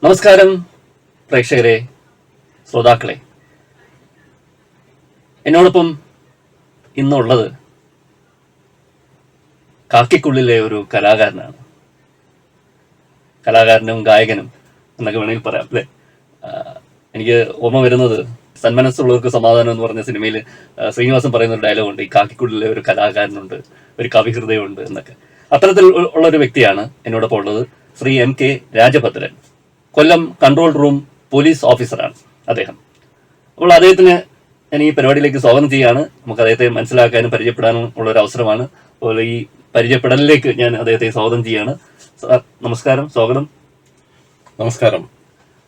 നമസ്കാരം പ്രേക്ഷകരെ, ശ്രോതാക്കളെ. എന്നോടൊപ്പം ഇന്നുള്ളത് കാക്കിക്കുള്ളിലെ ഒരു കലാകാരനാണ്. കലാകാരനും ഗായകനും എന്നൊക്കെ വേണമെങ്കിൽ പറയാം അല്ലേ. എനിക്ക് ഓർമ്മ വരുന്നത് സന്മനസ്സുള്ളവർക്ക് സമാധാനം എന്ന് പറഞ്ഞ സിനിമയിൽ ശ്രീനിവാസൻ പറയുന്ന ഒരു ഡയലോഗുണ്ട്, ഈ കാക്കിക്കുള്ളിലെ ഒരു കലാകാരനുണ്ട്, ഒരു കവിഹൃദയമുണ്ട് എന്നൊക്കെ. അത്തരത്തിൽ ഉള്ള ഒരു വ്യക്തിയാണ് എന്നോടൊപ്പം ഉള്ളത്. ശ്രീ MK രാജഭദ്രൻ, കൊല്ലം കൺട്രോൾ റൂം പോലീസ് ഓഫീസറാണ് അദ്ദേഹം. അപ്പോൾ അദ്ദേഹത്തിന് ഞാൻ ഈ പരിപാടിയിലേക്ക് സ്വാഗതം ചെയ്യുകയാണ്. നമുക്ക് അദ്ദേഹത്തെ മനസ്സിലാക്കാനും പരിചയപ്പെടാനും ഉള്ള ഒരു അവസരമാണ്. അതുപോലെ ഈ പരിചയപ്പെടലിലേക്ക് ഞാൻ അദ്ദേഹത്തെ സ്വാഗതം ചെയ്യുകയാണ്. സാർ നമസ്കാരം, സ്വാഗതം. നമസ്കാരം.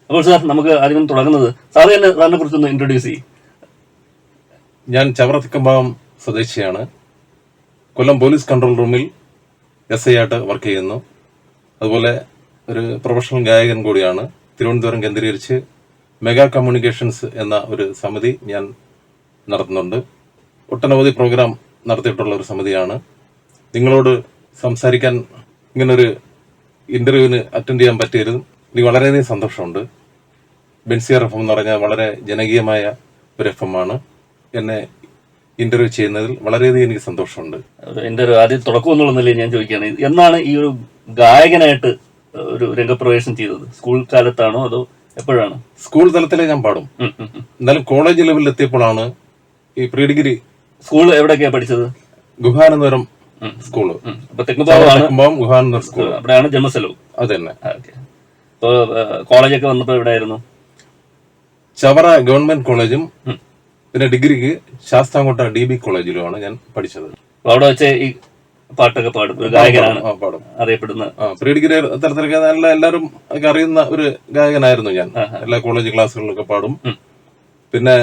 അപ്പോൾ സാർ, നമുക്ക് ആദ്യം തുടങ്ങുന്നത് സാറിനെ കുറിച്ചൊന്ന് ഇൻട്രൊഡ്യൂസ് ചെയ്യും. ഞാൻ ചവറത്തിക്കമ്പാം സ്വദേശിയാണ്. കൊല്ലം പോലീസ് കൺട്രോൾ റൂമിൽ SI ആയിട്ട് വർക്ക് ചെയ്യുന്നു. അതുപോലെ ഒരു പ്രൊഫഷണൽ ഗായകൻ കൂടിയാണ്. തിരുവനന്തപുരം കേന്ദ്രീകരിച്ച് മെഗാ കമ്മ്യൂണിക്കേഷൻസ് എന്ന ഒരു സമിതി ഞാൻ നടത്തുന്നുണ്ട്. ഒട്ടനവധി പ്രോഗ്രാം നടത്തിയിട്ടുള്ള ഒരു സമിതിയാണ്. നിങ്ങളോട് സംസാരിക്കാൻ ഇങ്ങനൊരു ഇന്റർവ്യൂവിന് അറ്റൻഡ് ചെയ്യാൻ പറ്റിയതിൽ എനിക്ക് വളരെയധികം സന്തോഷമുണ്ട്. ബെൻസിയർ FM എന്ന് പറഞ്ഞാൽ വളരെ ജനകീയമായ ഒരു FM ആണ്. എന്നെ ഇന്റർവ്യൂ ചെയ്യുന്നതിൽ വളരെയധികം എനിക്ക് സന്തോഷമുണ്ട്. എന്റെ ഒരു ആദ്യം തുടക്കം എന്നുള്ള നിലയിൽ ഞാൻ ചോദിക്കുകയാണ്, എന്നാണ് ഈ ഒരു ഗായകനായിട്ട് ഒരു രംഗപ്രവേശം ചെയ്തത്? സ്കൂൾ കാലത്താണോ അതോ എപ്പോഴാണ്? സ്കൂൾ തലത്തിലെ ഞാൻ പാടും. എന്നാലും കോളേജ് ലെവലിൽ എത്തിയപ്പോഴാണ് ഈ പ്രീ ഡിഗ്രി. സ്കൂൾ എവിടെയൊക്കെയാ പഠിച്ചത്? ഗുഹാനന്ദപുരം സ്കൂള്. ഗുഹാനന്ദപുരം സ്കൂൾ, അവിടെയാണ് ജന്മസ്ഥലവും. അത് തന്നെ. ഇപ്പൊ കോളേജൊക്കെ വന്നപ്പോ എവിടെയായിരുന്നു? ചവറ ഗവൺമെന്റ് കോളേജും പിന്നെ ഡിഗ്രിക്ക് ശാസ്താംകോട്ട DB കോളേജിലുമാണ് ഞാൻ പഠിച്ചത്. അവിടെ വെച്ച് ഈ പാട്ടൊക്കെ പാടും, ഒരു ഗായകനാണ് അറിയപ്പെടുന്ന. പ്രീ ഡിഗ്രി തലത്തിലൊക്കെ എല്ലാവരും ഒക്കെ അറിയുന്ന ഒരു ഗായകനായിരുന്നു ഞാൻ. എല്ലാ കോളേജ് ക്ലാസ്സുകളിലൊക്കെ പാടും. പിന്നെ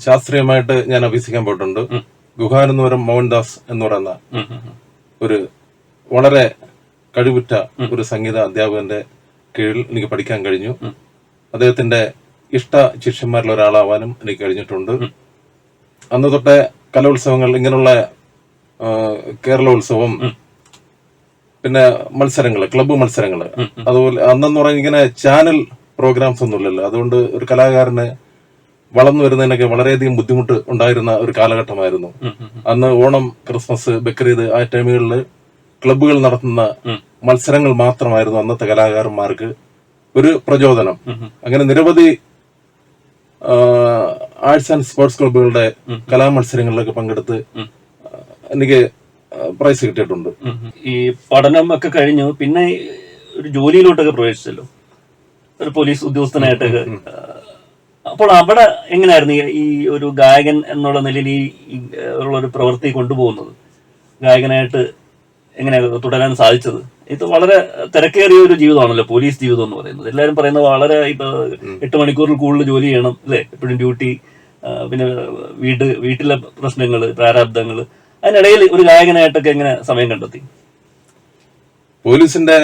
ശാസ്ത്രീയമായിട്ട് ഞാൻ അഭ്യസിക്കാൻ പോയിട്ടുണ്ട്. ഗുഹാനന്ദപുരം മോഹൻദാസ് എന്ന് പറയുന്ന ഒരു വളരെ കഴിവുറ്റ ഒരു സംഗീത അധ്യാപകന്റെ കീഴിൽ എനിക്ക് പഠിക്കാൻ കഴിഞ്ഞു. അദ്ദേഹത്തിന്റെ ഇഷ്ട ശിഷ്യന്മാരിൽ ഒരാളാവാനും എനിക്ക് കഴിഞ്ഞിട്ടുണ്ട്. അന്ന് തൊട്ടേ കലോത്സവങ്ങൾ, ഇങ്ങനെയുള്ള കേരളോത്സവം, പിന്നെ മത്സരങ്ങള്, ക്ലബ്ബ് മത്സരങ്ങള്, അതുപോലെ അന്നെന്ന് പറഞ്ഞാൽ ഇങ്ങനെ ചാനൽ പ്രോഗ്രാംസ് ഒന്നും ഇല്ലല്ലോ. അതുകൊണ്ട് ഒരു കലാകാരന് വളർന്നു വരുന്നതിനൊക്കെ വളരെയധികം ബുദ്ധിമുട്ട് ഉണ്ടായിരുന്ന ഒരു കാലഘട്ടമായിരുന്നു. അന്ന് ഓണം, ക്രിസ്മസ്, ബക്രീദ് ആ ടൈമുകളിൽ ക്ലബ്ബുകൾ നടത്തുന്ന മത്സരങ്ങൾ മാത്രമായിരുന്നു അന്നത്തെ കലാകാരന്മാർക്ക് ഒരു പ്രചോദനം. അങ്ങനെ നിരവധി ആർട്സ് ആൻഡ് സ്പോർട്സ് ക്ലബ്ബുകളുടെ കലാമത്സരങ്ങളിലൊക്കെ പങ്കെടുത്ത് എനിക്ക് പ്രൈസ് കിട്ടിയിട്ടുണ്ട്. ഈ പഠനം ഒക്കെ കഴിഞ്ഞു പിന്നെ ഒരു ജോലിയിലോട്ടൊക്കെ പ്രവേശിച്ചല്ലോ, ഒരു പോലീസ് ഉദ്യോഗസ്ഥനായിട്ടൊക്കെ. അപ്പോൾ അവിടെ എങ്ങനെയായിരുന്നു ഈ ഒരു ഗായകൻ എന്നുള്ള നിലയിൽ ഈ ഉള്ളൊരു പ്രവൃത്തി കൊണ്ടുപോകുന്നത്? ഗായകനായിട്ട് എങ്ങനെ തുടരാൻ സാധിച്ചത്? ഇത് വളരെ തിരക്കേറിയ ഒരു ജീവിതമാണല്ലോ പോലീസ് ജീവിതം എന്ന് പറയുന്നത്. എല്ലാവരും പറയുന്നത് വളരെ ഇപ്പൊ 8 മണിക്കൂറിൽ കൂടുതൽ ജോലി ചെയ്യണം അല്ലെ, എപ്പോഴും ഡ്യൂട്ടി, പിന്നെ വീട്ടിലെ പ്രശ്നങ്ങള്, പ്രാരാബ്ദങ്ങള്. അതിനിടയിൽ ഒരു ഗായകനായിട്ടൊക്കെ എങ്ങനെ സമയം കണ്ടെത്തി? പോലീസിന്റെ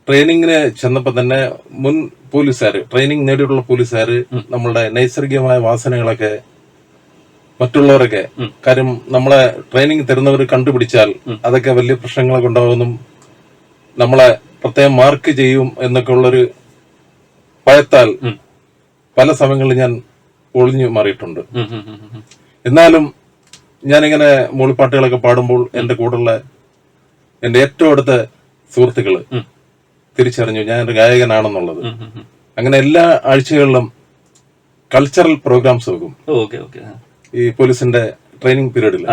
ട്രെയിനിങ്ങിന് ചെന്നപ്പോ തന്നെ മുൻ പോലീസുകാര്, ട്രെയിനിങ് നേടിയിട്ടുള്ള പോലീസുകാര് നമ്മളുടെ നൈസർഗികമായ വാസനകളൊക്കെ മറ്റുള്ളവരൊക്കെ, കാര്യം നമ്മളെ ട്രെയിനിങ് തരുന്നവർ കണ്ടുപിടിച്ചാൽ അതൊക്കെ വലിയ പ്രശ്നങ്ങളൊക്കെ ഉണ്ടാവുമെന്നും നമ്മളെ പ്രത്യേകം മാർക്ക് ചെയ്യും എന്നൊക്കെ ഉള്ളൊരു ഭയത്താൽ പല സമയങ്ങളിൽ ഞാൻ ഒളിഞ്ഞു മാറിയിട്ടുണ്ട്. എന്നാലും ഞാനിങ്ങനെ മൂളിപ്പാട്ടുകളൊക്കെ പാടുമ്പോൾ എന്റെ കൂടെയുള്ള എന്റെ ഏറ്റവും അടുത്ത സുഹൃത്തുക്കള് തിരിച്ചറിഞ്ഞു ഞാൻ ഒരു ഗായകനാണെന്നുള്ളത്. അങ്ങനെ എല്ലാ ആഴ്ചകളിലും കൾച്ചറൽ പ്രോഗ്രാംസ് വെക്കും ഈ പോലീസിന്റെ ട്രെയിനിങ് പീരീഡിൽ.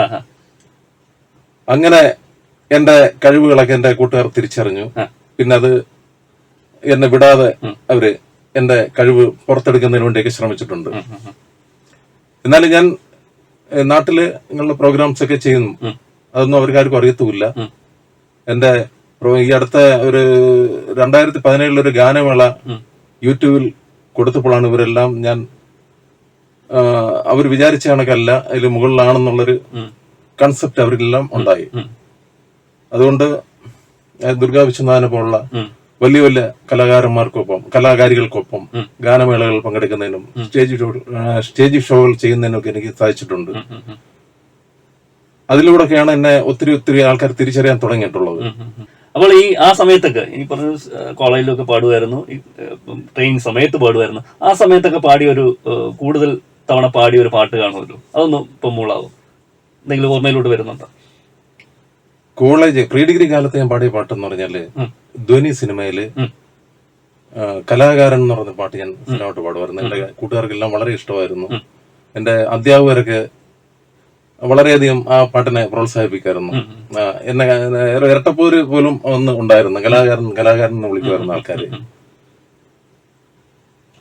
അങ്ങനെ എന്റെ കഴിവുകളൊക്കെ എന്റെ കൂട്ടുകാർ തിരിച്ചറിഞ്ഞു. പിന്നെ അത് എന്നെ വിടാതെ അവര് എന്റെ കഴിവ് പുറത്തെടുക്കുന്നതിന് വേണ്ടിയൊക്കെ ശ്രമിച്ചിട്ടുണ്ട്. എന്നാലും ഞാൻ നാട്ടില് ഇങ്ങനെയുള്ള പ്രോഗ്രാംസ് ഒക്കെ ചെയ്യുന്നു. അതൊന്നും അവർക്കാർക്കും അറിയത്തുമില്ല. എന്റെ ഈ അടുത്ത ഒരു 2017 ഒരു ഗാനമേള യൂട്യൂബിൽ കൊടുത്തപ്പോഴാണ് ഇവരെല്ലാം ഞാൻ അവർ വിചാരിച്ച കണക്കല്ല, അതിൽ മുകളിലാണെന്നുള്ളൊരു കൺസെപ്റ്റ് അവരിലെല്ലാം ഉണ്ടായി. അതുകൊണ്ട് ദുർഗാ വിശ്വനാഥനെ പോലുള്ള വലിയ വലിയ കലാകാരന്മാർക്കൊപ്പം, കലാകാരികൾക്കൊപ്പം ഗാനമേളകൾ പങ്കെടുക്കുന്നതിനും സ്റ്റേജ് ഷോകൾ ചെയ്യുന്നതിനും ഒക്കെ എനിക്ക് സാധിച്ചിട്ടുണ്ട്. അതിലൂടെയൊക്കെയാണ് എന്നെ ഒത്തിരി ഒത്തിരി ആൾക്കാർ തിരിച്ചറിയാൻ തുടങ്ങിയിട്ടുള്ളത്. അപ്പോൾ ആ സമയത്തൊക്കെ ഈ പറഞ്ഞ കോളേജിലൊക്കെ പാടുമായിരുന്നു, ഈ ട്രെയിനിങ് സമയത്ത് പാടുമായിരുന്നു. ആ സമയത്തൊക്കെ പാടിയ ഒരു കൂടുതൽ തവണ പാടിയ ഒരു പാട്ട് കാണുമല്ലോ, അതൊന്നും ഇപ്പം മൂളാവും, എന്തെങ്കിലും ഓർമ്മയിലോട്ട് വരുന്നുണ്ടോ? കോളേജ് പ്രീ ഡിഗ്രി കാലത്ത് ഞാൻ പാടിയ പാട്ടെന്ന് പറഞ്ഞാല് ധ്വനി സിനിമയില് കലാകാരൻ എന്ന് പറഞ്ഞ പാട്ട് ഞാൻ സ്ഥിരമായിട്ട് പാടുമായിരുന്നു. എന്റെ കൂട്ടുകാർക്കെല്ലാം വളരെ ഇഷ്ടമായിരുന്നു. എന്റെ അധ്യാപകരൊക്കെ വളരെയധികം ആ പാട്ടിനെ പ്രോത്സാഹിപ്പിക്കായിരുന്നു. എന്നെ ഇരട്ടപ്പൂര് പോലും ഒന്ന് ഉണ്ടായിരുന്നു, കലാകാരൻ കലാകാരൻ എന്ന് വിളിക്കുമായിരുന്നു ആൾക്കാര്.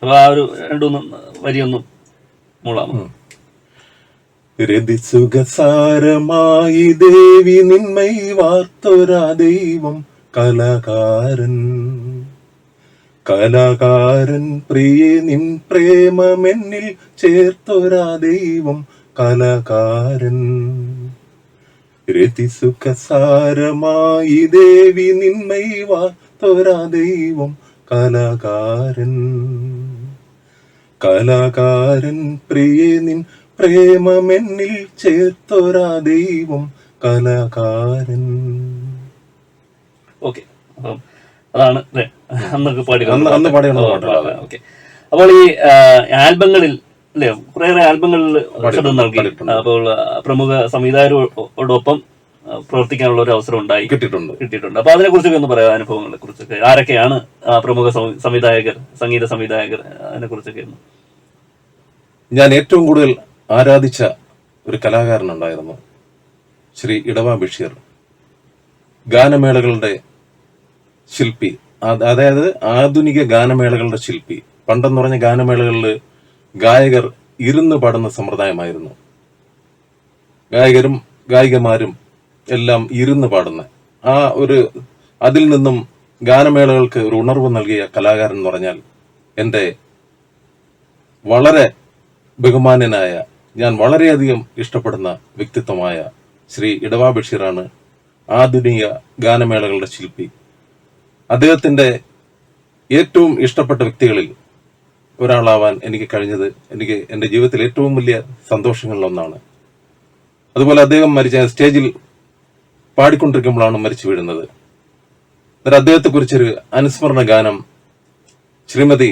അപ്പൊ ആ ഒരു രണ്ടു വരിയൊന്നും മൂളാമോ? രതിസുഖസാരമായി ദേവി നിന്മൈ വാർത്തൊരാ ദൈവം കലാകാരൻ, കലാകാരൻ പ്രിയേ നിൻ പ്രേമമെന്നിൽ ചേർത്തൊരാ ദൈവം കലാകാരൻ. രതിസുഖസാരമായി ദേവി നിന്മൈ വാർത്തൊരാ ദൈവം കലാകാരൻ, കലാകാരൻ പ്രിയേ നിൻ പ്രേമമെന്നിൽ ചേർത്തൊരാ ദൈവം കലാകാരൻ. ഓക്കെ, അപ്പം അതാണ് അല്ലേ അന്നൊക്കെ പാടി അന്ന് പാടിയുള്ള പാട്ടുകളാണ്. ഓക്കെ, അപ്പോൾ ഈ ആൽബങ്ങളിൽ അല്ലേ കുറേയേറെ ആൽബങ്ങളിൽ ശബ്ദം നൽകി. അപ്പോൾ പ്രമുഖ സംവിധായകരോടൊപ്പം പ്രവർത്തിക്കാനുള്ള ഒരു അവസരം ഉണ്ടായി കിട്ടിയിട്ടുണ്ട്. അപ്പൊ അതിനെ കുറിച്ചൊക്കെ ഒന്ന് പറയാം, അനുഭവങ്ങളെ കുറിച്ചൊക്കെ. ആരൊക്കെയാണ് പ്രമുഖ സംവിധായകർ, സംഗീത സംവിധായകർ, അതിനെ കുറിച്ചൊക്കെ ഒന്ന്. ഞാൻ ഏറ്റവും കൂടുതൽ ആരാധിച്ച ഒരു കലാകാരനുണ്ടായിരുന്നു, ശ്രീ ഇടവ ബഷീർ. ഗാനമേളകളുടെ ശില്പി, അതായത് ആധുനിക ഗാനമേളകളുടെ ശില്പി. പണ്ടെന്ന് പറഞ്ഞ ഗാനമേളകളിൽ ഗായകർ ഇരുന്ന് പാടുന്ന സമ്പ്രദായമായിരുന്നു. ഗായകരും ഗായികമാരും എല്ലാം ഇരുന്ന് പാടുന്ന ആ ഒരു അതിൽ നിന്നും ഗാനമേളകൾക്ക് ഒരു ഉണർവ് നൽകിയ കലാകാരൻ എന്ന് പറഞ്ഞാൽ എൻ്റെ വളരെ ബഹുമാന്യനായ, ഞാൻ വളരെയധികം ഇഷ്ടപ്പെടുന്ന വ്യക്തിത്വമായ ശ്രീ ഇടവ ബഷീറാണ് ആധുനിക ഗാനമേളകളുടെ ശില്പി. അദ്ദേഹത്തിന്റെ ഏറ്റവും ഇഷ്ടപ്പെട്ട വ്യക്തികളിൽ ഒരാളാവാൻ എനിക്ക് കഴിഞ്ഞത് എനിക്ക് എൻ്റെ ജീവിതത്തിൽ ഏറ്റവും വലിയ സന്തോഷങ്ങളിലൊന്നാണ്. അതുപോലെ അദ്ദേഹം സ്റ്റേജിൽ പാടിക്കൊണ്ടിരിക്കുമ്പോഴാണ് മരിച്ചു വീഴുന്നത്. എന്നാൽ അദ്ദേഹത്തെക്കുറിച്ചൊരു അനുസ്മരണ ഗാനം ശ്രീമതി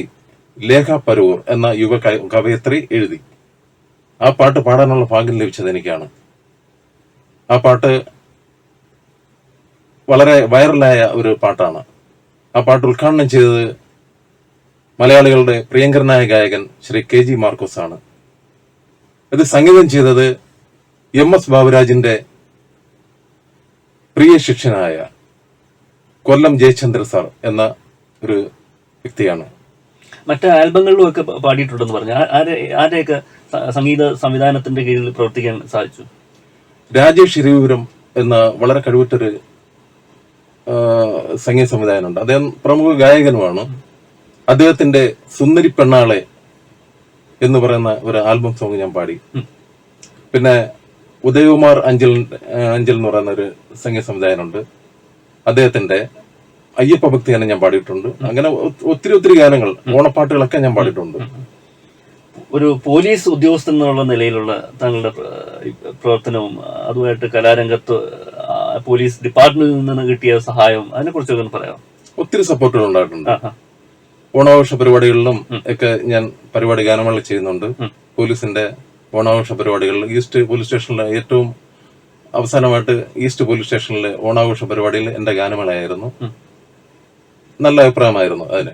ലേഖ പരൂർ എന്ന യുവ കവയത്രി എഴുതി. ആ പാട്ട് പാടാനുള്ള ഭാഗ്യം ലഭിച്ചത് എനിക്കാണ്. ആ പാട്ട് വളരെ വൈറലായ ഒരു പാട്ടാണ്. ആ പാട്ട് ഉദ്ഘാടനം ചെയ്തത് മലയാളികളുടെ പ്രിയങ്കരനായ ഗായകൻ ശ്രീ KG മാർക്കോസ് ആണ്. ഇത് സംഗീതം ചെയ്തത് MS ബാബുരാജിന്റെ പ്രിയ ശിഷ്യനായ കൊല്ലം ജയചന്ദ്ര സാർ എന്ന ഒരു വ്യക്തിയാണ്. മറ്റ് ആൽബങ്ങളിലും ഒക്കെ പാടിയിട്ടുണ്ടെന്ന് പറഞ്ഞു. ആരെയൊക്കെ സംഗീത സംവിധാനത്തിന്റെ കീഴിൽ പ്രവർത്തിക്കാൻ സാധിച്ചു? രാജേഷ് ഇരവിപുരം എന്ന വളരെ കഴിവുറ്റൊരു സംഗീത സംവിധായകനുണ്ട്. അദ്ദേഹം പ്രമുഖ ഗായകനുമാണ്. അദ്ദേഹത്തിന്റെ സുന്ദരി പെണ്ണാളെ എന്ന് പറയുന്ന ഒരു ആൽബം സോങ് ഞാൻ പാടി. പിന്നെ ഉദയകുമാർ അഞ്ചൽ എന്ന് പറയുന്ന ഒരു സംഗീത സംവിധായകനുണ്ട്. അദ്ദേഹത്തിന്റെ അയ്യപ്പ ഭക്തി തന്നെ ഞാൻ പാടിയിട്ടുണ്ട്. അങ്ങനെ ഒത്തിരി ഗാനങ്ങൾ, ഓണപ്പാട്ടുകളൊക്കെ ഞാൻ പാടിയിട്ടുണ്ട്. ഒരു പോലീസ് ഉദ്യോഗസ്ഥൻ എന്നുള്ള നിലയിലുള്ള താങ്കളുടെ പ്രവർത്തനവും അതുമായിട്ട് കലാരംഗത്ത് പോലീസ് ഡിപ്പാർട്ട്മെന്റിൽ നിന്ന് കിട്ടിയ സഹായവും അതിനെ കുറിച്ചൊക്കെ ഒന്ന് പറയാം. ഒത്തിരി സപ്പോർട്ടുകൾ ഉണ്ടായിട്ടുണ്ട്. ഓണാഘോഷ പരിപാടികളിലും ഒക്കെ ഞാൻ പരിപാടി ഗാനമേള ചെയ്യുന്നുണ്ട്. പോലീസിന്റെ ഓണാഘോഷ പരിപാടികളിൽ ഈസ്റ്റ് പോലീസ് സ്റ്റേഷനിലെ ഏറ്റവും അവസാനമായിട്ട് ഈസ്റ്റ് പോലീസ് സ്റ്റേഷനിലെ ഓണാഘോഷ പരിപാടിയിൽ എന്റെ ഗാനമേളയായിരുന്നു. നല്ല അഭിപ്രായമായിരുന്നു അതിന്.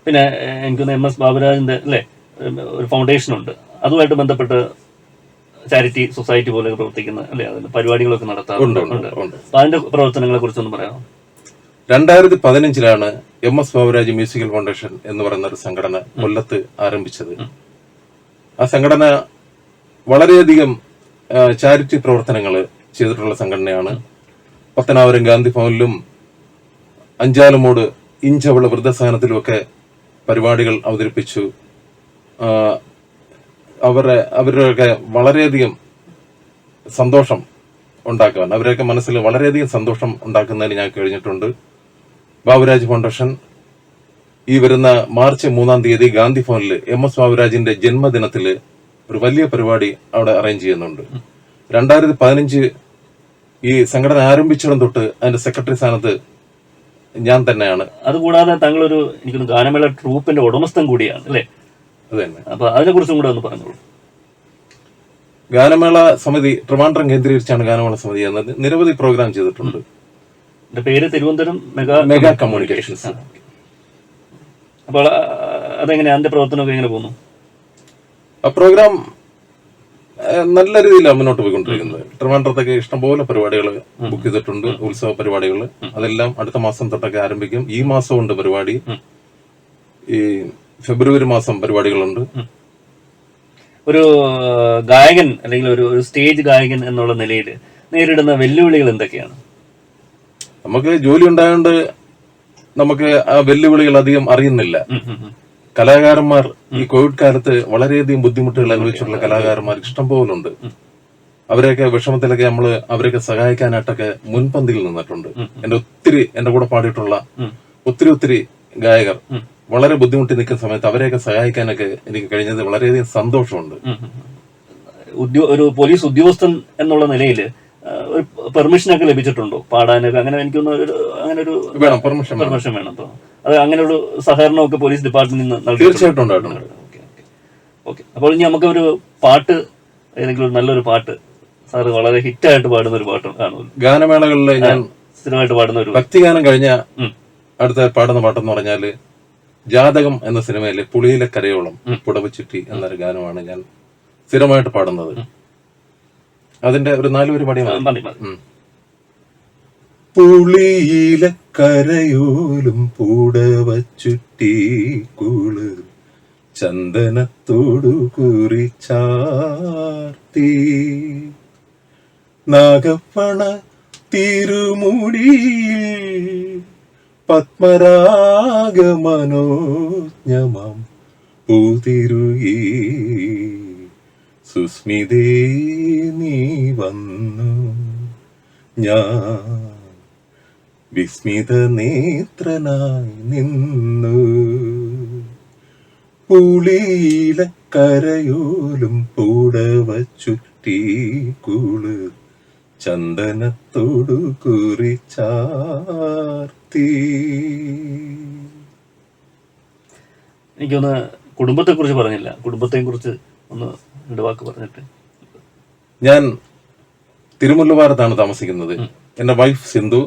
പിന്നെ എനിക്കൊന്ന് MS ബാബുരാജിന്റെ അല്ലെ ഒരു ഫൗണ്ടേഷൻ ഉണ്ട്, അതുമായിട്ട് ബന്ധപ്പെട്ട് ചാരിറ്റി സൊസൈറ്റി പോലെ പ്രവർത്തിക്കുന്ന അല്ലെ അതിന്റെ പരിപാടികളൊക്കെ നടത്താറുണ്ട്. അതിന്റെ പ്രവർത്തനങ്ങളെ കുറിച്ചൊന്ന് പറയാമോ? 2015 MS ബാബുരാജ് മ്യൂസിക്കൽ ഫൗണ്ടേഷൻ എന്ന് പറയുന്ന ഒരു സംഘടന കൊല്ലത്ത് ആരംഭിച്ചത്. ആ സംഘടന വളരെയധികം ചാരിറ്റി പ്രവർത്തനങ്ങൾ ചെയ്തിട്ടുള്ള സംഘടനയാണ്. പത്തനാപുരം ഗാന്ധി ഭവനിലും അഞ്ചാലുമൂട് ഇഞ്ചവള വൃദ്ധസദനത്തിലുമൊക്കെ പരിപാടികൾ അവതരിപ്പിച്ചു. അവരുടെയൊക്കെ വളരെയധികം സന്തോഷം ഉണ്ടാക്കാൻ, അവരുടെയൊക്കെ മനസ്സിൽ വളരെയധികം സന്തോഷം ഉണ്ടാക്കുന്നതിന് ഞാൻ കഴിഞ്ഞിട്ടുണ്ട്. ബാബുരാജ് ഫൗണ്ടേഷൻ ഈ വരുന്ന മാർച്ച് 3 ഗാന്ധി ഭവനിൽ MS ബാബുരാജിന്റെ ജന്മദിനത്തില് ഒരു വലിയ പരിപാടി അവിടെ അറേഞ്ച് ചെയ്യുന്നുണ്ട്. 2015 ഈ സംഘടന ആരംഭിച്ചിടം തൊട്ട് അതിന്റെ സെക്രട്ടറി സ്ഥാനത്ത് ഞാൻ തന്നെയാണ്. അതുകൂടാതെ താങ്കളൊരു എനിക്കൊന്ന് ഗാനമേള ട്രൂപ്പിന്റെ ഉടമസ്ഥൻ കൂടിയാണ് അല്ലേ? അത് തന്നെ. അപ്പൊ അതിനെ കുറിച്ചും കൂടെ ഒന്ന് പറഞ്ഞോളൂ. ഗാനമേള സമിതി ട്രിവാൻഡ്രം കേന്ദ്രീകരിച്ചാണ് ഗാനമേള സമിതി എന്നത് നിരവധി പ്രോഗ്രാം ചെയ്തിട്ടുണ്ട്. എന്റെ പേര് തിരുവനന്തപുരം മെഗാ കമ്മ്യൂണിക്കേഷൻസ്. അപ്പോൾ അതെങ്ങനെയാ, അതിന്റെ പ്രവർത്തനമൊക്കെ എങ്ങനെ പോകുന്നു? ആ പ്രോഗ്രാം നല്ല രീതിയിലാണ് മുന്നോട്ട് പോയിക്കൊണ്ടിരിക്കുന്നത്. ട്രിവാൻഡ്രത്തൊക്കെ ഇഷ്ടംപോലെ പരിപാടികൾ ബുക്ക് ചെയ്തിട്ടുണ്ട്, ഉത്സവ പരിപാടികൾ. അതെല്ലാം അടുത്ത മാസം തൊട്ടൊക്കെ ആരംഭിക്കും. ഈ മാസം ഉണ്ട് പരിപാടി, ഈ ഫെബ്രുവരി മാസം പരിപാടികളുണ്ട്. ഒരു ഗായകൻ അല്ലെങ്കിൽ ഒരു സ്റ്റേജ് ഗായകൻ എന്നുള്ള നിലയിൽ നേരിടുന്ന വെല്ലുവിളികൾ എന്തൊക്കെയാണ്? നമുക്ക് ജോലി ഉണ്ടായതുകൊണ്ട് നമുക്ക് ആ വെല്ലുവിളികൾ അധികം അറിയുന്നില്ല. കലാകാരന്മാർ ഈ കോവിഡ് കാലത്ത് വളരെയധികം ബുദ്ധിമുട്ടുകൾ അനുഭവിച്ചിട്ടുള്ള കലാകാരന്മാർ ഇഷ്ടംപോലുണ്ട്. അവരെയൊക്കെ വിഷമത്തിലൊക്കെ അവരെയൊക്കെ സഹായിക്കാനായിട്ടൊക്കെ മുൻപന്തിയിൽ നിന്നിട്ടുണ്ട്. എന്റെ കൂടെ പാടിയിട്ടുള്ള ഒത്തിരി ഗായകർ വളരെ ബുദ്ധിമുട്ടി നിൽക്കുന്ന സമയത്ത് അവരെയൊക്കെ സഹായിക്കാനൊക്കെ എനിക്ക് കഴിഞ്ഞത് വളരെയധികം സന്തോഷമുണ്ട്. ഒരു പോലീസ് ഉദ്യോഗസ്ഥൻ എന്നുള്ള നിലയിൽ ഒരു പെർമിഷനൊക്കെ ലഭിച്ചിട്ടുണ്ടോ പാടാനൊക്കെ? അങ്ങനെ എനിക്കൊന്ന് അങ്ങനെ ഒരു പെർമിഷൻ വേണം. അപ്പൊ അത് അങ്ങനെയുള്ള സഹകരണമൊക്കെ പോലീസ് ഡിപ്പാർട്ട്മെന്റിൽ നിന്ന് തീർച്ചയായിട്ടും ഉണ്ടായിട്ടുണ്ട്. ഓക്കെ. അപ്പോൾ ഇനി നമുക്കൊരു പാട്ട്, ഏതെങ്കിലും ഒരു നല്ലൊരു പാട്ട്, സാറ് വളരെ ഹിറ്റായിട്ട് പാടുന്ന ഒരു പാട്ട് കാണുമല്ലോ ഗാനമേളകളിൽ ഞാൻ സ്ഥിരമായിട്ട് പാടുന്ന ഒരു ഭക്തിഗാനം കഴിഞ്ഞ അടുത്ത പാടുന്ന പാട്ടെന്ന് പറഞ്ഞാല് ജാതകം എന്ന സിനിമയിലെ പുളിയിലെ കരയോളം പുടവ ചുറ്റി എന്നൊരു ഗാനമാണ് ഞാൻ സ്ഥിരമായിട്ട് പാടുന്നത്. അതിന്റെ ഒരു 4 വരി പാടിയാണ്. പുളിയിലെ കരയോലും പുടവ ചുറ്റി കുളിർ ചന്ദനത്തോടു കുറിച്ചാർത്തി നാഗപ്പണ തിരുമുടിയിൽ പത്മരാഗമനോജ്ഞമം പൂതിരുകി സുസ്മിതേ നീ വന്നു ഞാൻ വിസ്മിത നേത്രനായി നിന്നു പുളിയില കരയോലും പൂടവ ചുറ്റി കുളിർ ചന്ദനത്തോടു കുറിച്ചാർത്തി. എനിക്കൊന്ന് കുടുംബത്തെ കുറിച്ച് പറഞ്ഞില്ല, കുടുംബത്തെ കുറിച്ച് ഒന്ന് 2 വാക്ക് പറഞ്ഞിട്ട്. ഞാൻ തിരുമുല്ലവാരത്താണ് താമസിക്കുന്നത്. എന്റെ വൈഫ് സിന്ധു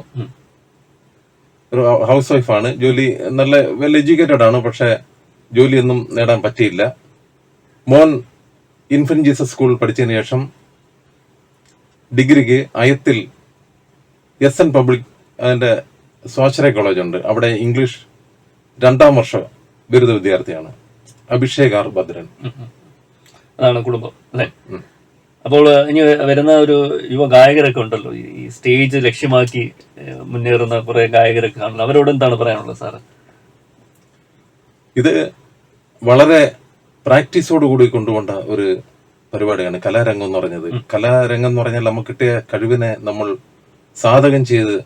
ഒരു ഹൗസ് വൈഫാണ്. ജോലി നല്ല വെൽ എഡ്യൂക്കേറ്റഡ് ആണ്, പക്ഷെ ജോലിയൊന്നും നേടാൻ പറ്റിയില്ല. മോൻ ഇൻഫന്റ് ജീസസ് സ്കൂൾ പഠിച്ചതിന് ശേഷം ഡിഗ്രിക്ക് അയത്തിൽ SN പബ്ലിക് അതിന്റെ സ്വാശ്രയ കോളേജ് ഉണ്ട്, അവിടെ ഇംഗ്ലീഷ് 2ാം വർഷ ബിരുദ വിദ്യാർത്ഥിയാണ്. അഭിഷേക് ആർ ഭദ്രൻ. അതാണ് കുടുംബം അല്ലെ? അപ്പോൾ ഇനി വരുന്ന ഒരു യുവ ഗായകരൊക്കെ ഉണ്ടല്ലോ, ഈ സ്റ്റേജ് ലക്ഷ്യമാക്കി മുന്നേറുന്ന കുറെ ഗായകരൊക്കെ കാണുന്നു, അവരോട് എന്താണ് പറയാനുള്ളത് സാറ്? ഇത് വളരെ പ്രാക്ടീസോട് കൂടി കൊണ്ടുപോണ്ട ഒരു പരിപാടിയാണ് കലാരംഗം എന്ന് പറഞ്ഞത്. കലാരംഗം എന്ന് പറഞ്ഞാൽ നമുക്ക് കിട്ടിയ കഴിവിനെ നമ്മൾ സാധകം ചെയ്ത്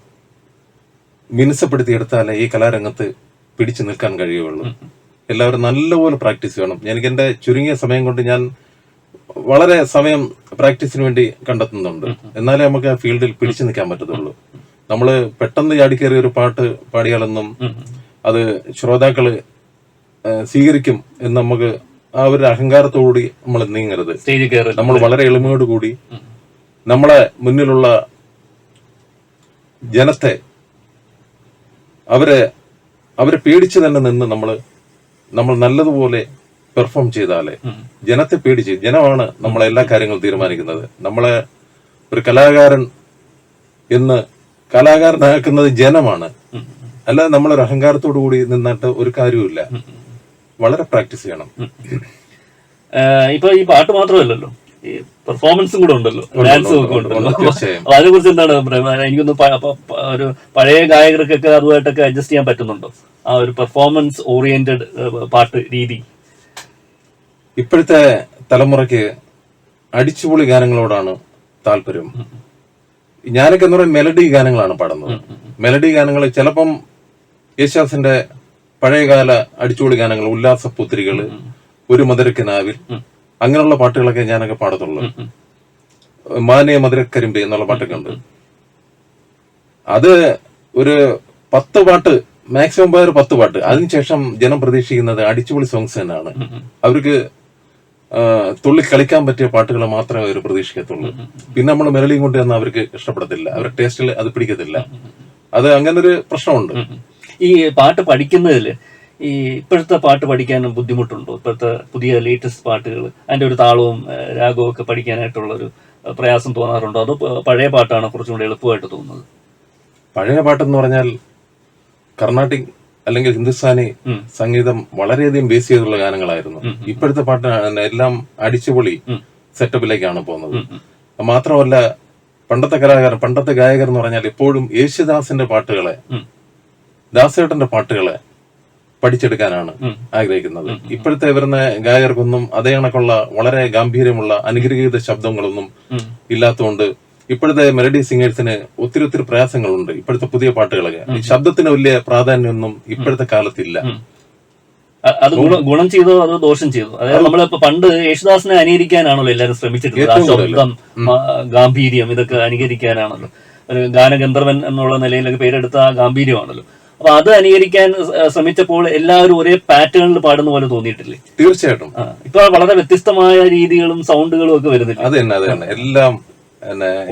മിനുസപ്പെടുത്തിയെടുത്താലേ ഈ കലാരംഗത്ത് പിടിച്ചു നിൽക്കാൻ കഴിയുള്ളൂ. എല്ലാവരും നല്ലപോലെ പ്രാക്ടീസ് വേണം. എനിക്ക് എന്റെ ചുരുങ്ങിയ സമയം കൊണ്ട് ഞാൻ വളരെ സമയം പ്രാക്ടീസിന് വേണ്ടി കണ്ടെത്തുന്നുണ്ട്. എന്നാലേ നമുക്ക് ആ ഫീൽഡിൽ പിടിച്ചു നിൽക്കാൻ പറ്റത്തുള്ളൂ. നമ്മള് പെട്ടെന്ന് ചാടിക്കേറിയ ഒരു പാട്ട് പാടിയാലൊന്നും അത് ശ്രോതാക്കള് സ്വീകരിക്കും എന്ന് നമുക്ക് ആ ഒരു അഹങ്കാരത്തോടുകൂടി നമ്മൾ നീങ്ങരുത്. നമ്മൾ വളരെ എളിമയോടുകൂടി നമ്മളെ മുന്നിലുള്ള ജനത്തെ അവരെ പേടിച്ച് തന്നെ നിന്ന് നമ്മൾ നല്ലതുപോലെ പെർഫോം ചെയ്താലേ, ജനത്തെ പേടിച്ച്, ജനമാണ് നമ്മളെ എല്ലാ കാര്യങ്ങളും തീരുമാനിക്കുന്നത്. നമ്മളെ ഒരു കലാകാരനാക്കുന്നത് ജനമാണ്, അല്ലാതെ നമ്മളൊരു അഹങ്കാരത്തോടു കൂടി നിന്നിട്ട് ഒരു കാര്യവുമില്ല. വളരെ പ്രാക്ടീസ് ചെയ്യണം. ഇപ്പൊ ഈ പാട്ട് മാത്രമല്ലല്ലോ, ഈ പെർഫോമൻസും കൂടെ ഉണ്ടല്ലോ, ഡാൻസും ഒക്കെ ഉണ്ടല്ലോ. അതിനെ കുറിച്ച് എന്താണ് അഭിപ്രായം? എനിക്കൊന്ന് ഒരു പഴയ ഗായകർക്കൊക്കെ അതുമായിട്ടൊക്കെ അഡ്ജസ്റ്റ് ചെയ്യാൻ പറ്റുന്നുണ്ടോ ആ ഒരു പെർഫോമൻസ് ഓറിയന്റഡ് പാട്ട് രീതി? ഇപ്പോഴത്തെ തലമുറയ്ക്ക് അടിച്ചുപൊളി ഗാനങ്ങളോടാണ് താല്പര്യം. ഞാനൊക്കെ എന്ന് പറയുന്നത് മെലഡി ഗാനങ്ങളാണ് പാടുന്നത്. മെലഡി ഗാനങ്ങൾ ചിലപ്പം യേശുദാസിന്റെ പഴയകാല അടിച്ചുപൊളി ഗാനങ്ങൾ, ഉല്ലാസപുത്രികള്, ഒരു മധുരക്കിനാവിൽ, അങ്ങനെയുള്ള പാട്ടുകളൊക്കെ ഞാനൊക്കെ പാടത്തുള്ളൂ. മാനേ മധുരക്കരിമ്പ് എന്നുള്ള പാട്ടൊക്കെ ഉണ്ട്. അത് ഒരു 10 പാട്ട്, മാക്സിമം പോയ ഒരു 10 പാട്ട്. അതിനുശേഷം ജനം പ്രതീക്ഷിക്കുന്നത് അടിച്ചുപൊളി സോങ്സ് തന്നെയാണ്. അവർക്ക് തുള്ളി കളിക്കാൻ പറ്റിയ പാട്ടുകൾ മാത്രമേ അവർ പ്രതീക്ഷിക്കത്തുള്ളൂ. പിന്നെ നമ്മൾ മെലഡിയും കൊണ്ട് ചെന്നാൽ അവർക്ക് ഇഷ്ടപ്പെടത്തില്ല, അവരുടെ ടേസ്റ്റിൽ അത് പിടിക്കത്തില്ല. അത് അങ്ങനെ ഒരു പ്രശ്നമുണ്ട്. ഈ പാട്ട് പഠിക്കുന്നതിൽ ഈ ഇപ്പോഴത്തെ പാട്ട് പഠിക്കാൻ ബുദ്ധിമുട്ടുണ്ടോ? ഇപ്പോഴത്തെ പുതിയ ലേറ്റസ്റ്റ് പാട്ടുകൾ അതിന്റെ ഒരു താളവും രാഗവും ഒക്കെ പഠിക്കാനായിട്ടുള്ള ഒരു പ്രയാസം തോന്നാറുണ്ടോ? അതോ പഴയ പാട്ടാണ് കുറച്ചും കൂടി എളുപ്പമായിട്ട് തോന്നുന്നത്? പഴയ പാട്ടെന്ന് പറഞ്ഞാൽ കർണാട്ടിക് അല്ലെങ്കിൽ ഹിന്ദുസ്ഥാനി സംഗീതം വളരെയധികം ബേസ് ചെയ്തുള്ള ഗാനങ്ങളായിരുന്നു. ഇപ്പോഴത്തെ പാട്ട് എല്ലാം അടിച്ചുപൊളി സെറ്റപ്പിലേക്കാണ് പോകുന്നത്. മാത്രമല്ല, പണ്ടത്തെ ഗായകർ എന്ന് പറഞ്ഞാൽ ഇപ്പോഴും യേശുദാസിന്റെ പാട്ടുകളെ, ദാസേട്ടന്റെ പാട്ടുകളെ പഠിച്ചെടുക്കാനാണ് ആഗ്രഹിക്കുന്നത്. ഇപ്പോഴത്തെ വരുന്ന ഗായകർക്കൊന്നും അതേ കണക്കുള്ള വളരെ ഗാംഭീര്യമുള്ള അനുഗ്രഹീത ശബ്ദങ്ങളൊന്നും ഇല്ലാത്തതുകൊണ്ട് ഇപ്പോഴത്തെ മെലഡി സിംഗേഴ്സിന് ഒത്തിരി പ്രയാസങ്ങളുണ്ട്. ഇപ്പോഴത്തെ പുതിയ പാട്ടുകളൊക്കെ ഈ ശബ്ദത്തിന് വലിയ പ്രാധാന്യമൊന്നും ഇപ്പോഴത്തെ കാലത്തില്ല. അത് ഗുണം ചെയ്തോ അതോ ദോഷം ചെയ്തോ? അതായത് നമ്മളിപ്പോ പണ്ട് യേശുദാസിനെ അനുകരിക്കാനാണല്ലോ എല്ലാവരും ശ്രമിച്ചിട്ടുള്ളത്. ആ ശബ്ദം, ഗാംഭീര്യം, ഇതൊക്കെ അനുകരിക്കാനാണല്ലോ. ഒരു ഗാനഗന്ധർവൻ എന്നുള്ള നിലയിലൊക്കെ പേരെടുത്ത ആ ഗാംഭീര്യമാണല്ലോ. അപ്പൊ അത് അനുകരിക്കാൻ ശ്രമിച്ചപ്പോൾ എല്ലാവരും ഒരേ പാറ്റേണിൽ പാടുന്ന പോലെ തോന്നിയിട്ടില്ലേ? തീർച്ചയായിട്ടും. ഇപ്പൊ വളരെ വ്യത്യസ്തമായ രീതികളും സൗണ്ടുകളും ഒക്കെ വരുന്നില്ല. അത് തന്നെ എല്ലാം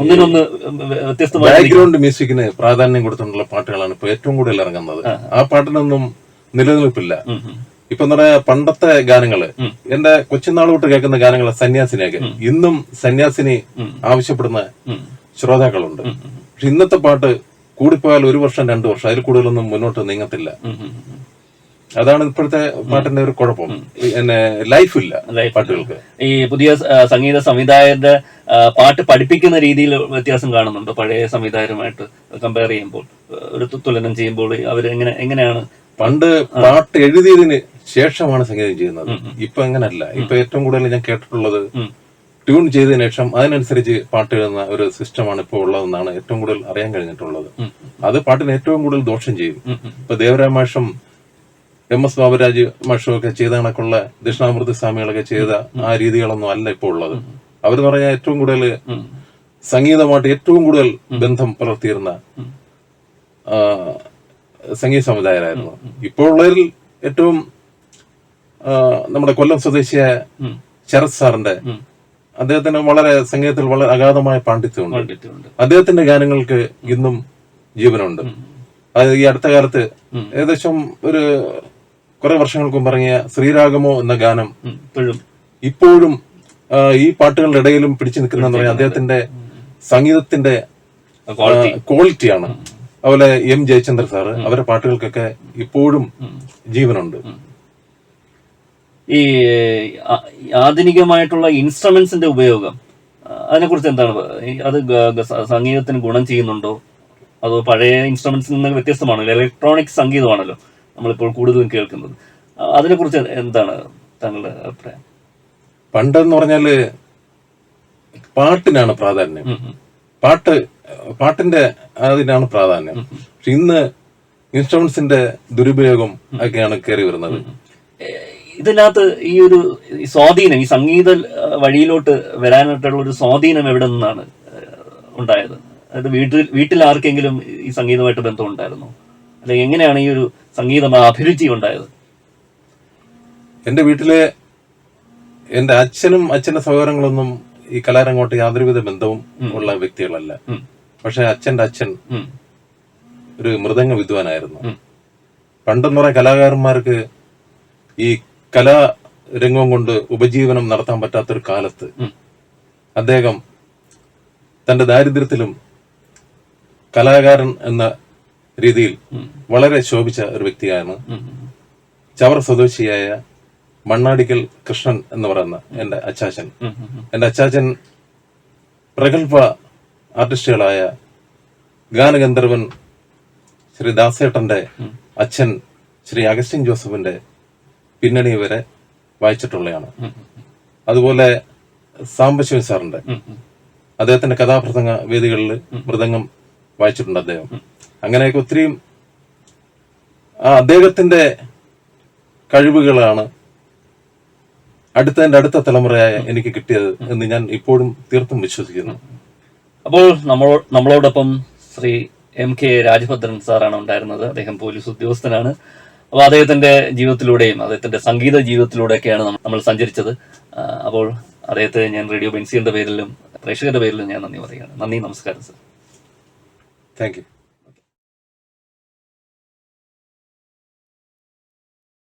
ഒന്നിനൊന്ന് വ്യത്യസ്തമായ ബാക്ക്ഗ്രൗണ്ട് മ്യൂസിക്കിന് പ്രാധാന്യം കൊടുത്തുള്ള പാട്ടുകളാണ് ഇപ്പൊ ഏറ്റവും കൂടുതൽ ഇറങ്ങുന്നത്. ആ പാട്ടിനൊന്നും നിലനിൽപ്പില്ല. ഇപ്പൊ എന്താ പറയാ, പണ്ടത്തെ ഗാനങ്ങള്, എന്റെ കൊച്ചുനാൾ തൊട്ട് കേൾക്കുന്ന ഗാനങ്ങൾ സന്യാസിനെയൊക്കെ ഇന്നും സന്യാസിനി ആവശ്യപ്പെടുന്ന ശ്രോതാക്കളുണ്ട്. പക്ഷെ ഇന്നത്തെ പാട്ട് കൂടിപ്പോയാൽ 1 വർഷം 2 വർഷം, അതിൽ കൂടുതലൊന്നും മുന്നോട്ട് നീങ്ങത്തില്ല. അതാണ് ഇപ്പോഴത്തെ പാട്ടിന്റെ ഒരു കുഴപ്പം. ലൈഫില്ല പാട്ടുകൾക്ക്. ഈ പുതിയ സംഗീത സംവിധായകരുടെ പാട്ട് പഠിപ്പിക്കുന്ന രീതിയിൽ വ്യത്യാസം കാണുന്നുണ്ട് പഴയ സംവിധായകരുമായിട്ട് കമ്പയർ ചെയ്യുമ്പോൾ, ഒരു തുലനം ചെയ്യുമ്പോൾ അവർ എങ്ങനെയാണ്? പണ്ട് പാട്ട് എഴുതിയതിന് ശേഷമാണ് സംഗീതം ചെയ്യുന്നത്. ഇപ്പൊ അങ്ങനല്ല. ഇപ്പൊ ഏറ്റവും കൂടുതൽ ഞാൻ കേട്ടിട്ടുള്ളത് ട്യൂൺ ചെയ്തതിനു ശേഷം അതിനനുസരിച്ച് പാട്ട് എഴുതുന്ന ഒരു സിസ്റ്റമാണ് ഇപ്പോൾ ഉള്ളതെന്നാണ് ഏറ്റവും കൂടുതൽ അറിയാൻ കഴിഞ്ഞിട്ടുള്ളത്. അത് പാട്ടിന് ഏറ്റവും കൂടുതൽ ദോഷം ചെയ്യും. ഇപ്പൊ ദേവരായ മാഷും MS ബാബുരാജ് മാഷും ഒക്കെ ചെയ്ത കണക്കുള്ള ദക്ഷിണാമൃത സ്വാമികളൊക്കെ ചെയ്ത ആ രീതികളൊന്നും അല്ല ഇപ്പോൾ ഉള്ളത്. അവരെന്ന് പറഞ്ഞാൽ ഏറ്റവും കൂടുതൽ സംഗീതമായിട്ട് ഏറ്റവും കൂടുതൽ ബന്ധം പുലർത്തിയിരുന്ന സംഗീത സംവിധായകരായിരുന്നു. ഇപ്പോൾ ഉള്ളതിൽ ഏറ്റവും നമ്മുടെ കൊല്ലം സ്വദേശിയായ ശരത് സാറിന്റെ, അദ്ദേഹത്തിന് വളരെ സംഗീതത്തിൽ വളരെ അഗാധമായ പാണ്ഡിത്യമുണ്ട്. അദ്ദേഹത്തിന്റെ ഗാനങ്ങൾക്ക് ഇന്നും ജീവനുണ്ട്. അത് ഈ അടുത്ത കാലത്ത് ഏകദേശം ഒരു കുറെ വർഷങ്ങൾക്ക് മുമ്പ് ഇറങ്ങിയ ശ്രീരാഗമോ എന്ന ഗാനം ഇപ്പോഴും ഈ പാട്ടുകളുടെ ഇടയിലും പിടിച്ചു നിൽക്കുന്ന പറയാം അദ്ദേഹത്തിന്റെ സംഗീതത്തിന്റെ ക്വാളിറ്റിയാണ്. അതുപോലെ M ജയചന്ദ്ര സാറ്, അവരുടെ പാട്ടുകൾക്കൊക്കെ ഇപ്പോഴും ജീവനുണ്ട്. ഈ ആധുനികമായിട്ടുള്ള ഇൻസ്ട്രുമെന്റ്സിന്റെ ഉപയോഗം, അതിനെക്കുറിച്ച് എന്താണ്? അത് സംഗീതത്തിന് ഗുണം ചെയ്യുന്നുണ്ടോ അതോ പഴയ ഇൻസ്ട്രുമെന്റ്സിൽ നിന്ന് വ്യത്യസ്തമാണല്ലോ? ഇലക്ട്രോണിക് സംഗീതമാണല്ലോ നമ്മളിപ്പോൾ കൂടുതലും കേൾക്കുന്നത്. അതിനെക്കുറിച്ച് എന്താണ് താങ്കളുടെ അഭിപ്രായം? പണ്ടെന്ന് പറഞ്ഞാല് പാട്ടിനാണ് പ്രാധാന്യം. പാട്ടിന്റെ അതിനാണ് പ്രാധാന്യം. പക്ഷെ ഇന്ന് ഇൻസ്ട്രുമെന്റ്സിന്റെ ദുരുപയോഗം ഒക്കെയാണ് കയറി വരുന്നത്. ഇതിനകത്ത് ഈ ഒരു സ്വാധീനം, ഈ സംഗീത വഴിയിലോട്ട് വരാനായിട്ടുള്ള ഒരു സ്വാധീനം എവിടെ നിന്നാണ് ഉണ്ടായത്? അത് വീട്ടിൽ ആർക്കെങ്കിലും ഈ സംഗീതമായിട്ട് ബന്ധം ഉണ്ടായിരുന്നോ? അല്ലെങ്കിൽ എങ്ങനെയാണ് ഈ ഒരു സംഗീത അഭിരുചി ഉണ്ടായത്? എന്റെ വീട്ടിലെ എന്റെ അച്ഛന്റെ സഹോദരങ്ങളൊന്നും ഈ കലാരംഗോട്ട് യാതൊരുവിധ ബന്ധവും ഉള്ള വ്യക്തികളല്ല. പക്ഷെ അച്ഛന്റെ അച്ഛൻ ഒരു മൃദംഗ വിദ്വാനായിരുന്നു. പണ്ടെന്ന് പറയാൻ കലാകാരന്മാർക്ക് ഈ കലാരംഗം കൊണ്ട് ഉപജീവനം നടത്താൻ പറ്റാത്തൊരു കാലത്ത് അദ്ദേഹം തന്റെ ദാരിദ്ര്യത്തിലും കലാകാരൻ എന്ന രീതിയിൽ വളരെ ശോഭിച്ച ഒരു വ്യക്തിയാണ് ചവറ സ്വദേശിയായ മണ്ണാടിക്കൽ കൃഷ്ണൻ എന്ന് പറയുന്ന എന്റെ അച്ചാച്ചൻ. എന്റെ അച്ചാച്ചൻ പ്രഗത്ഭ ആർട്ടിസ്റ്റുകളായ ഗാനഗന്ധർവൻ ശ്രീ ദാസേട്ടന്റെ അച്ഛൻ ശ്രീ അഗസ്റ്റിൻ ജോസഫിന്റെ പിന്നണി വരെ വായിച്ചിട്ടുള്ളതാണ്. അതുപോലെ സാംബശിവൻ സാറിന്റെ, അദ്ദേഹത്തിന്റെ കഥാപ്രസംഗ വേദികളിൽ മൃദംഗം വായിച്ചിട്ടുണ്ട് അദ്ദേഹം. അങ്ങനെയൊക്കെ ഒത്തിരിയും അദ്ദേഹത്തിന്റെ കഴിവുകളാണ് അടുത്ത തലമുറയായ എനിക്ക് കിട്ടിയത് എന്ന് ഞാൻ ഇപ്പോഴും തീർത്തും വിശ്വസിക്കുന്നു. അപ്പോൾ നമ്മളോടൊപ്പം ശ്രീ MK രാജഭദ്രൻ സാറാണ് ഉണ്ടായിരുന്നത്. അദ്ദേഹം പോലീസ് ഉദ്യോഗസ്ഥനാണ്. അപ്പോൾ അദ്ദേഹത്തിന്റെ ജീവിതത്തിലൂടെയും അദ്ദേഹത്തിന്റെ സംഗീത ജീവിതത്തിലൂടെയൊക്കെയാണ് നമ്മൾ സഞ്ചരിച്ചത്. അപ്പോൾ അദ്ദേഹത്തെ ഞാൻ റേഡിയോ ബെൻസിയുടെ പേരിലും പ്രേക്ഷകരുടെ പേരിലും ഞാൻ നന്ദി പറയുകയാണ്. നന്ദി, നമസ്കാരം സർ. Thank you.